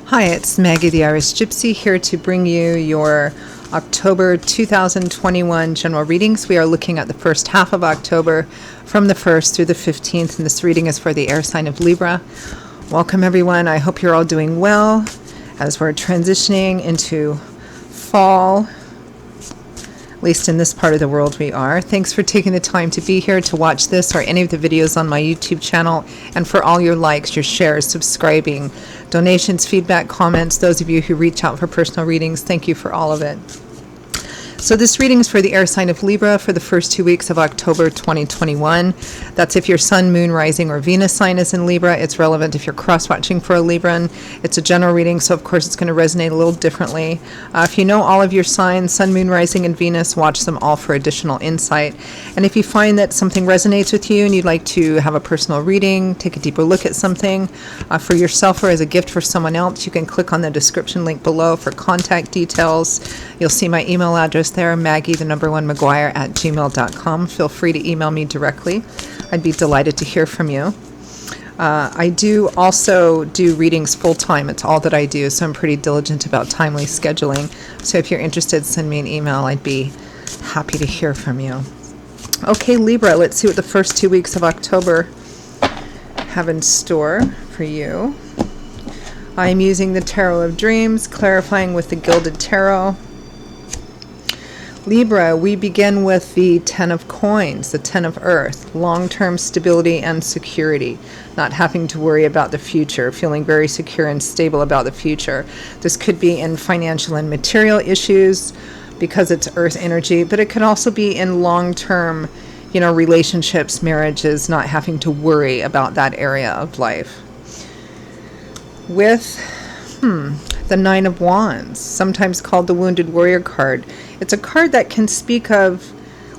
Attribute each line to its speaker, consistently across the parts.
Speaker 1: Hi, it's Maggie the Irish Gypsy here to bring you your October 2021 general readings. We are looking at the first half of October from the 1st through the 15th, and this reading is for the air sign of Libra. Welcome everyone. I hope you're all doing well as we're transitioning into fall. At least in this part of the world we are. Thanks for taking the time to be here to watch this or any of the videos on my YouTube channel, and for all your likes, your shares, subscribing, donations, feedback, comments, those of you who reach out for personal readings, thank you for all of it. So this reading is for the air sign of Libra for the first 2 weeks of October 2021. That's if your sun, moon, rising, or Venus sign is in Libra. It's relevant if you're cross-watching for a Libran. It's a general reading, so of course it's going to resonate a little differently. If you know all of your signs, sun, moon, rising, and Venus, watch them all for additional insight. And if you find that something resonates with you and you'd like to have a personal reading, take a deeper look at something for yourself or as a gift for someone else, you can click on the description link below for contact details. You'll see my email address there, Maggie1McGuire@gmail.com. Feel free to email me directly. I'd be delighted to hear from you. I do also do readings full-time. It's all that I do, so I'm pretty diligent about timely scheduling. So if you're interested, send me an email. I'd be happy to hear from you. Okay, Libra, let's see what the first 2 weeks of October have in store for you. I am using the Tarot of Dreams, clarifying with the Gilded Tarot. Libra, we begin with the Ten of Coins, the Ten of Earth, long-term stability and security, not having to worry about the future, feeling very secure and stable about the future. This could be in financial and material issues because it's Earth energy, but it could also be in long-term, relationships, marriages, not having to worry about that area of life. With the Nine of Wands, sometimes called the Wounded Warrior card. It's a card that can speak of,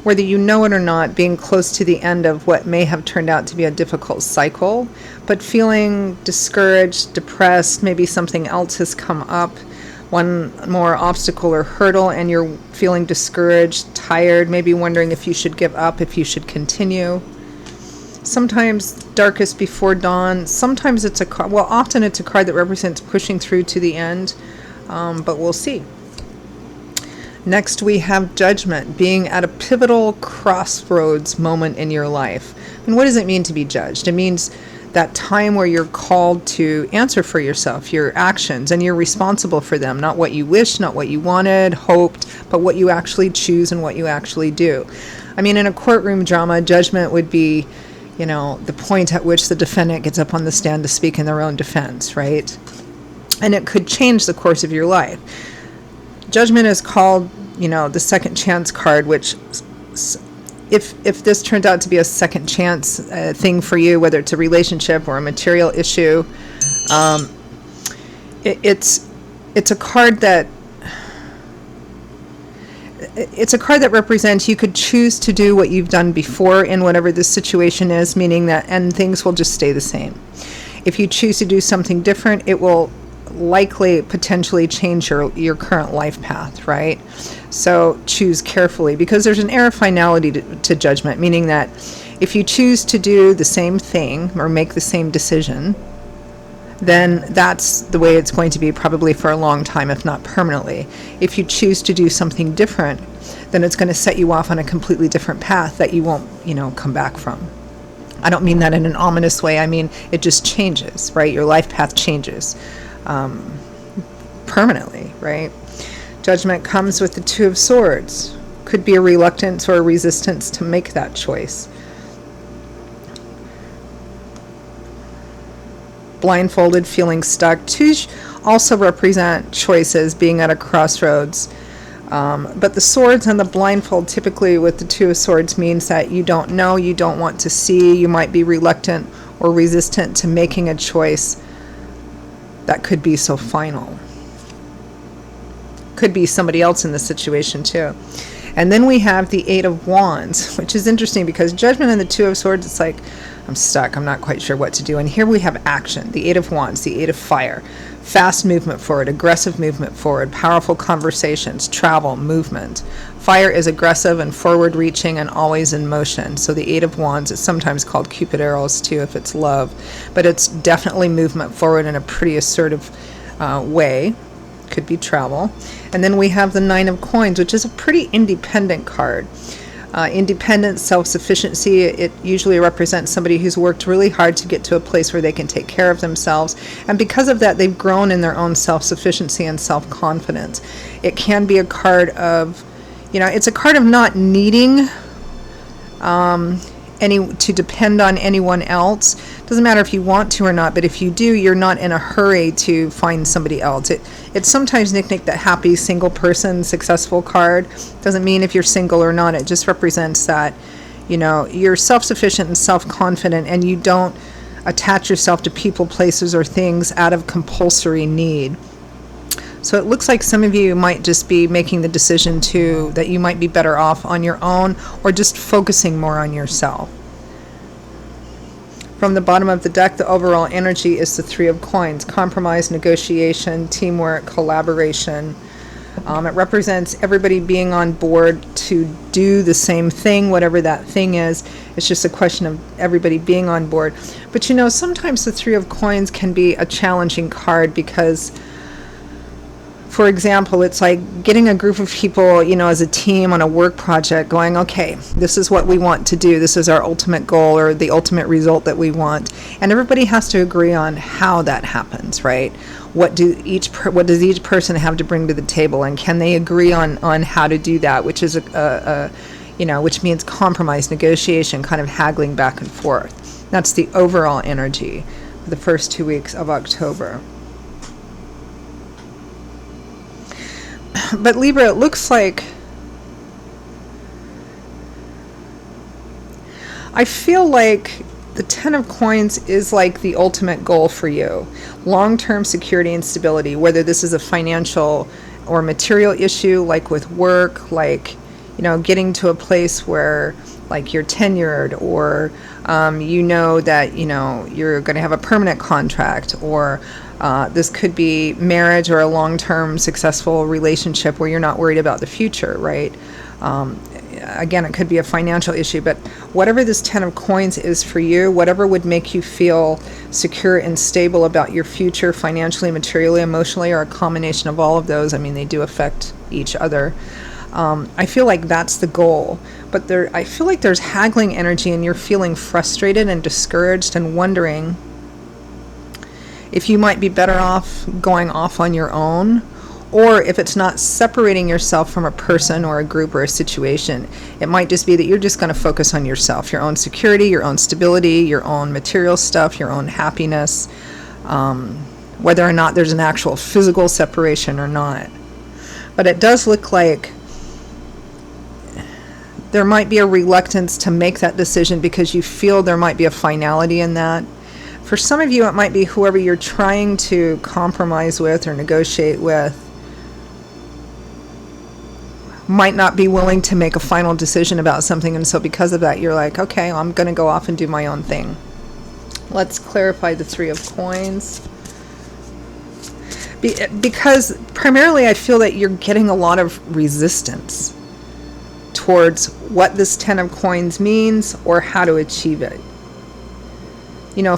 Speaker 1: whether you know it or not, being close to the end of what may have turned out to be a difficult cycle, but feeling discouraged, depressed, maybe something else has come up, one more obstacle or hurdle, and you're feeling discouraged, tired, maybe wondering if you should give up, if you should continue. Sometimes darkest before dawn. Sometimes it's a card, often it's a card that represents pushing through to the end, but we'll see. Next we have Judgment, being at a pivotal crossroads moment in your life. And what does it mean to be judged? It means that time where you're called to answer for yourself, your actions, and you're responsible for them. Not what you wish, not what you wanted, hoped, but what you actually choose and what you actually do. I mean, in a courtroom drama, judgment would be the point at which the defendant gets up on the stand to speak in their own defense, right? And it could change the course of your life. Judgment is called, the second chance card, which if this turned out to be a second chance thing for you, whether it's a relationship or a material issue, it's a card that represents you could choose to do what you've done before in whatever the situation is, meaning that, and things will just stay the same. If you choose to do something different, it will likely potentially change your current life path, right? So choose carefully, because there's an air of finality to judgment, meaning that if you choose to do the same thing or make the same decision, then that's the way it's going to be probably for a long time, if not permanently. If you choose to do something different, then it's going to set you off on a completely different path that you won't, come back from. I don't mean that in an ominous way. I mean, it just changes, right? Your life path changes permanently, right? Judgment comes with the Two of Swords. Could be a reluctance or a resistance to make that choice. Blindfolded, feeling stuck. Two also represent choices, being at a crossroads. But the swords and the blindfold, typically with the Two of Swords, means that you don't know, you don't want to see, you might be reluctant or resistant to making a choice that could be so final. Could be somebody else in the situation too. And then we have the Eight of Wands, which is interesting because Judgment and the Two of Swords, it's like, I'm stuck, I'm not quite sure what to do. And here we have action, the Eight of Wands, the Eight of Fire. Fast movement forward, aggressive movement forward, powerful conversations, travel, movement. Fire is aggressive and forward-reaching and always in motion. So the Eight of Wands is sometimes called Cupid arrows too if it's love. But it's definitely movement forward in a pretty assertive way. Could be travel. And then we have the Nine of Coins, which is a pretty independent card. Independence, self-sufficiency, it usually represents somebody who's worked really hard to get to a place where they can take care of themselves. And because of that, they've grown in their own self-sufficiency and self-confidence. It can be a card of, it's a card of not needing to depend on anyone else. Doesn't matter if you want to or not, but if you do, you're not in a hurry to find somebody else. It's sometimes nicknamed the happy single person successful card. Doesn't mean if you're single or not. It just represents that, you're self-sufficient and self-confident, and you don't attach yourself to people, places, or things out of compulsory need. So it looks like some of you might just be making the decision that you might be better off on your own, or just focusing more on yourself. From the bottom of the deck, the overall energy is the Three of Coins: compromise, negotiation, teamwork, collaboration. It represents everybody being on board to do the same thing, whatever that thing is. It's just a question of everybody being on board. But sometimes the Three of Coins can be a challenging card because, for example, it's like getting a group of people, as a team on a work project going, okay, this is what we want to do. This is our ultimate goal, or the ultimate result that we want. And everybody has to agree on how that happens, right? What does each person have to bring to the table, and can they agree on how to do that, which is which means compromise, negotiation, kind of haggling back and forth. That's the overall energy for the first 2 weeks of October. But Libra, it looks like, I feel like the Ten of Coins is like the ultimate goal for you. Long-term security and stability, whether this is a financial or material issue, like with work, like, getting to a place where, like, you're tenured, or that, you're going to have a permanent contract, or this could be marriage or a long-term successful relationship where you're not worried about the future, right? Again, it could be a financial issue, but whatever this Ten of Coins is for you, whatever would make you feel secure and stable about your future, financially, materially, emotionally, or a combination of all of those. I mean, they do affect each other. I feel like that's the goal, but I feel like there's haggling energy, and you're feeling frustrated and discouraged and wondering if you might be better off going off on your own, or if it's not separating yourself from a person or a group or a situation. It might just be that you're just going to focus on yourself, your own security, your own stability, your own material stuff, your own happiness, whether or not there's an actual physical separation or not. But it does look like there might be a reluctance to make that decision because you feel there might be a finality in that. For some of you, it might be whoever you're trying to compromise with or negotiate with might not be willing to make a final decision about something, and so because of that, you're like, okay, I'm going to go off and do my own thing. Let's clarify the Three of Coins. Because primarily I feel that you're getting a lot of resistance towards what this Ten of Coins means or how to achieve it.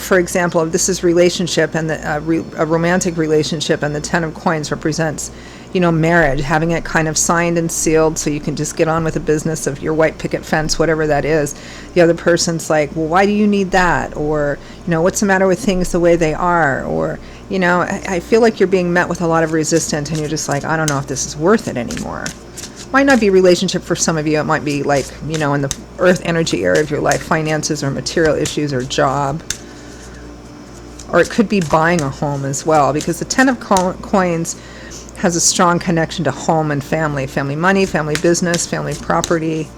Speaker 1: For example, if this is relationship and a romantic relationship, and the Ten of Coins represents, marriage, having it kind of signed and sealed so you can just get on with the business of your white picket fence, whatever that is. The other person's like, well, why do you need that? Or, what's the matter with things the way they are? Or, I feel like you're being met with a lot of resistance, and you're just like, I don't know if this is worth it anymore. Might not be relationship for some of you. It might be like, in the earth energy area of your life, finances or material issues or job. Or it could be buying a home as well, because the Ten of Coins has a strong connection to home and family money, family business, family property.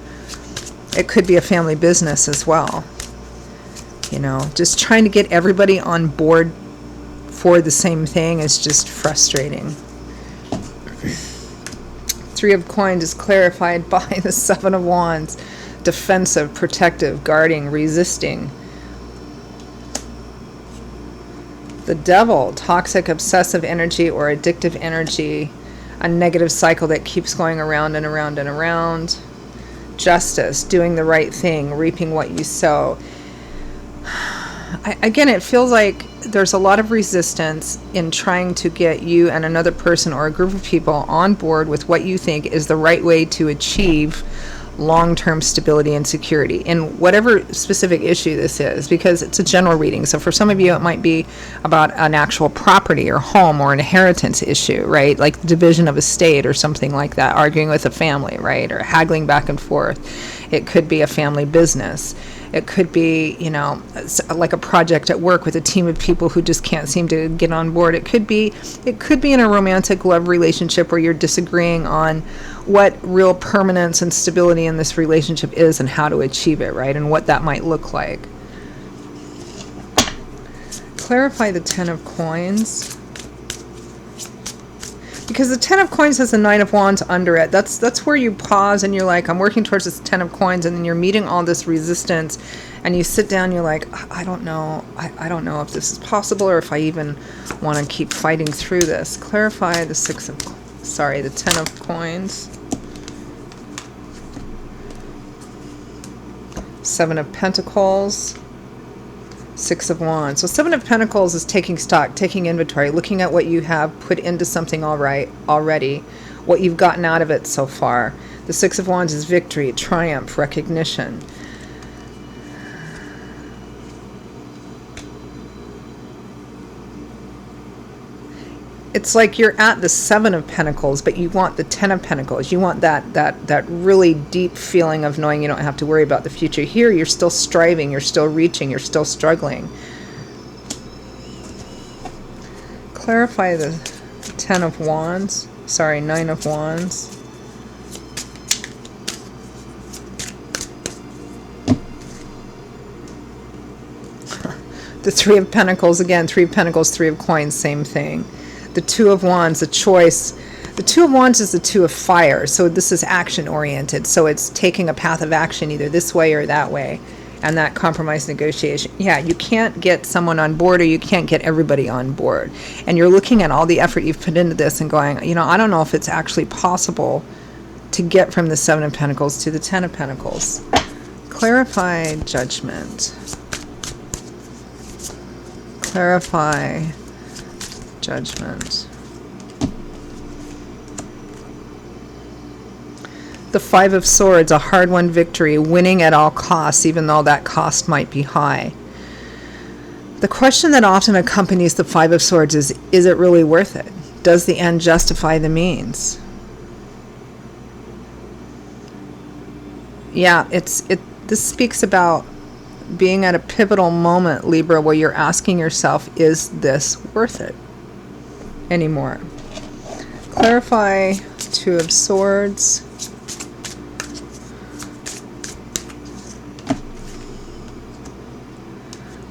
Speaker 1: It could be a family business as well. Just trying to get everybody on board for the same thing is just frustrating. Three of Coins is clarified by the Seven of Wands. Defensive, protective, guarding, resisting. The Devil, toxic, obsessive energy or addictive energy, a negative cycle that keeps going around and around and around. Justice, doing the right thing, reaping what you sow. Again, it feels like there's a lot of resistance in trying to get you and another person or a group of people on board with what you think is the right way to achieve long-term stability and security in whatever specific issue this is, because it's a general reading. So for some of you, it might be about an actual property or home or an inheritance issue, right? Like the division of estate or something like that, arguing with a family, right? Or haggling back and forth. It could be a family business. It could be, like a project at work with a team of people who just can't seem to get on board. It could be in a romantic love relationship where you're disagreeing on what real permanence and stability in this relationship is and how to achieve it, right? And what that might look like. Clarify the Ten of Coins. Because the Ten of Coins has the Nine of Wands under it. That's where you pause and you're like, I'm working towards this Ten of Coins, and then you're meeting all this resistance, and you sit down, you're like, I don't know. I don't know if this is possible or if I even want to keep fighting through this. Clarify the the Ten of Coins. Seven of Pentacles. Six of Wands. So Seven of Pentacles is taking stock, taking inventory, looking at what you have put into something already, what you've gotten out of it so far. The Six of Wands is victory, triumph, recognition. It's like you're at the Seven of Pentacles, but you want the Ten of Pentacles. You want that really deep feeling of knowing you don't have to worry about the future. Here, you're still striving, you're still reaching, you're still struggling. Clarify the Ten of Wands. Sorry, Nine of Wands. The Three of Pentacles, again, Three of Pentacles, Three of Coins, same thing. The Two of Wands, the choice. The Two of Wands is the Two of Fire, so this is action-oriented. So it's taking a path of action either this way or that way, and that compromise negotiation. Yeah, you can't get someone on board, or you can't get everybody on board. And you're looking at all the effort you've put into this and going, I don't know if it's actually possible to get from the Seven of Pentacles to the Ten of Pentacles. Clarify Judgment. Clarify Judgment. The Five of Swords, a hard-won victory, winning at all costs, even though that cost might be high. The question that often accompanies the Five of Swords is it really worth it? Does the end justify the means? Yeah, this speaks about being at a pivotal moment, Libra, where you're asking yourself, is this worth it anymore? Clarify Two of Swords.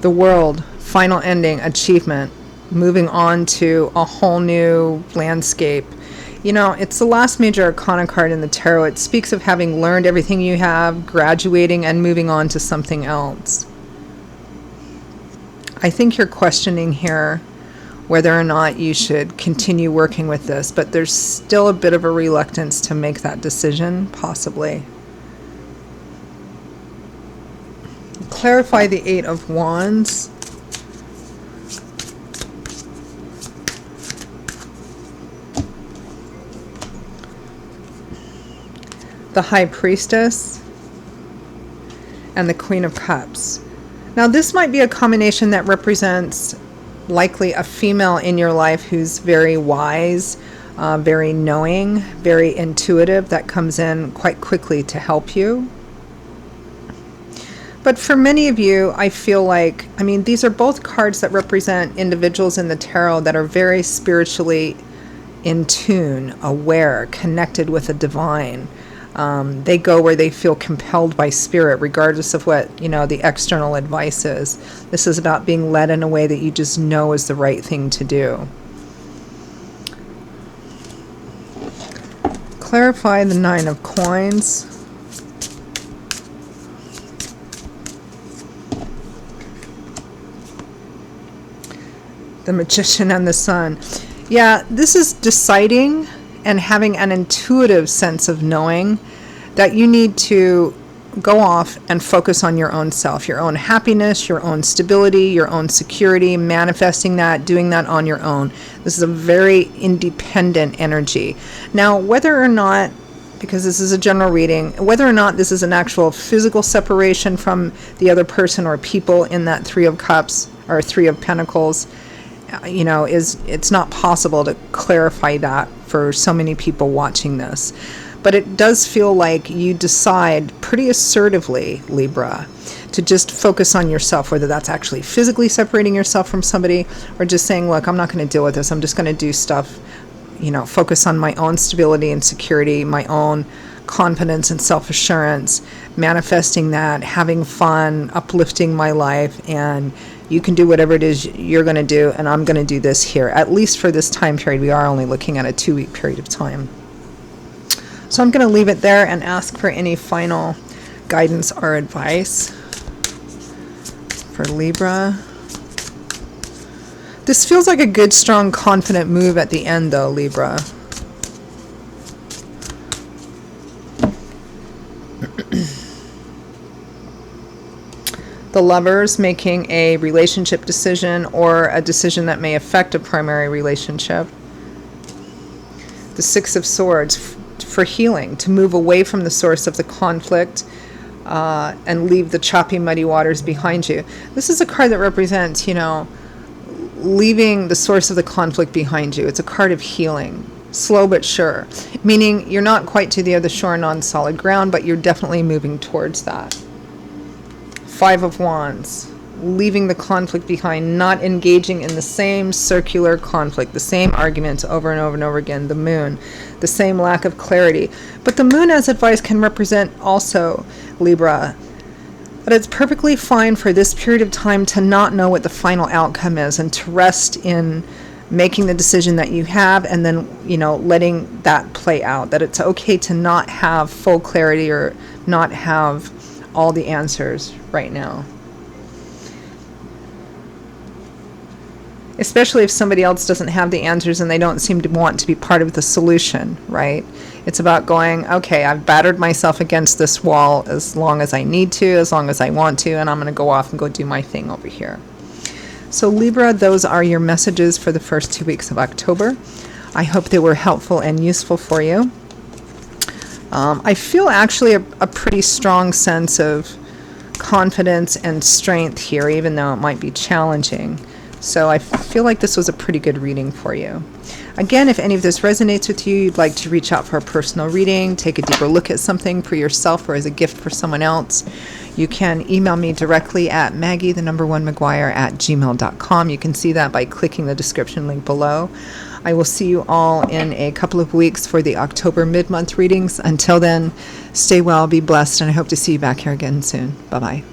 Speaker 1: The World, final ending, achievement, moving on to a whole new landscape. It's the last major arcana card in the tarot. It speaks of having learned everything you have, graduating, and moving on to something else. I think you're questioning here whether or not you should continue working with this, but there's still a bit of a reluctance to make that decision, possibly. Clarify the Eight of Wands. The High Priestess and the Queen of Cups. Now this might be a combination that represents likely a female in your life who's very wise, very knowing, very intuitive, that comes in quite quickly to help you. But for many of you, I feel like, these are both cards that represent individuals in the tarot that are very spiritually in tune, aware, connected with the divine. They go where they feel compelled by spirit, regardless of what, the external advice is. This is about being led in a way that you just know is the right thing to do. Clarify the Nine of Coins. The Magician and the Sun. Yeah, this is deciding and having an intuitive sense of knowing that you need to go off and focus on your own self, your own happiness, your own stability, your own security, manifesting that, doing that on your own. This is a very independent energy. Now, whether or not, because this is a general reading, whether or not this is an actual physical separation from the other person or people in that Three of Cups or Three of Pentacles, it's not possible to clarify that for so many people watching this. But it does feel like you decide pretty assertively, Libra, to just focus on yourself, whether that's actually physically separating yourself from somebody or just saying, look, I'm not going to deal with this. I'm just going to do stuff, focus on my own stability and security, my own confidence and self-assurance, manifesting that, having fun, uplifting my life, and you can do whatever it is you're going to do, and I'm going to do this here. At least for this time period, we are only looking at a 2-week period of time. So I'm going to leave it there and ask for any final guidance or advice for Libra. This feels like a good, strong, confident move at the end, though, Libra. The Lovers making a relationship decision or a decision that may affect a primary relationship. The Six of Swords for healing, to move away from the source of the conflict and leave the choppy, muddy waters behind you. This is a card that represents, leaving the source of the conflict behind you. It's a card of healing, slow but sure, meaning you're not quite to the other shore and on solid ground, but you're definitely moving towards that. Five of Wands, leaving the conflict behind, not engaging in the same circular conflict, the same arguments over and over and over again. The Moon, the same lack of clarity. But the Moon as advice can represent also, Libra, that it's perfectly fine for this period of time to not know what the final outcome is and to rest in making the decision that you have and then, letting that play out. That it's okay to not have full clarity or not have all the answers right now. Especially if somebody else doesn't have the answers and they don't seem to want to be part of the solution, right? It's about going, okay, I've battered myself against this wall as long as I need to, as long as I want to, and I'm going to go off and go do my thing over here. So Libra, those are your messages for the first 2 weeks of October. I hope they were helpful and useful for you. I feel actually a pretty strong sense of confidence and strength here, even though it might be challenging. So I feel like this was a pretty good reading for you. Again, if any of this resonates with you, you'd like to reach out for a personal reading, take a deeper look at something for yourself or as a gift for someone else, you can email me directly at Maggie_McGuire@gmail.com. You can see that by clicking the description link below. I will see you all in a couple of weeks for the October mid-month readings. Until then, stay well, be blessed, and I hope to see you back here again soon. Bye-bye.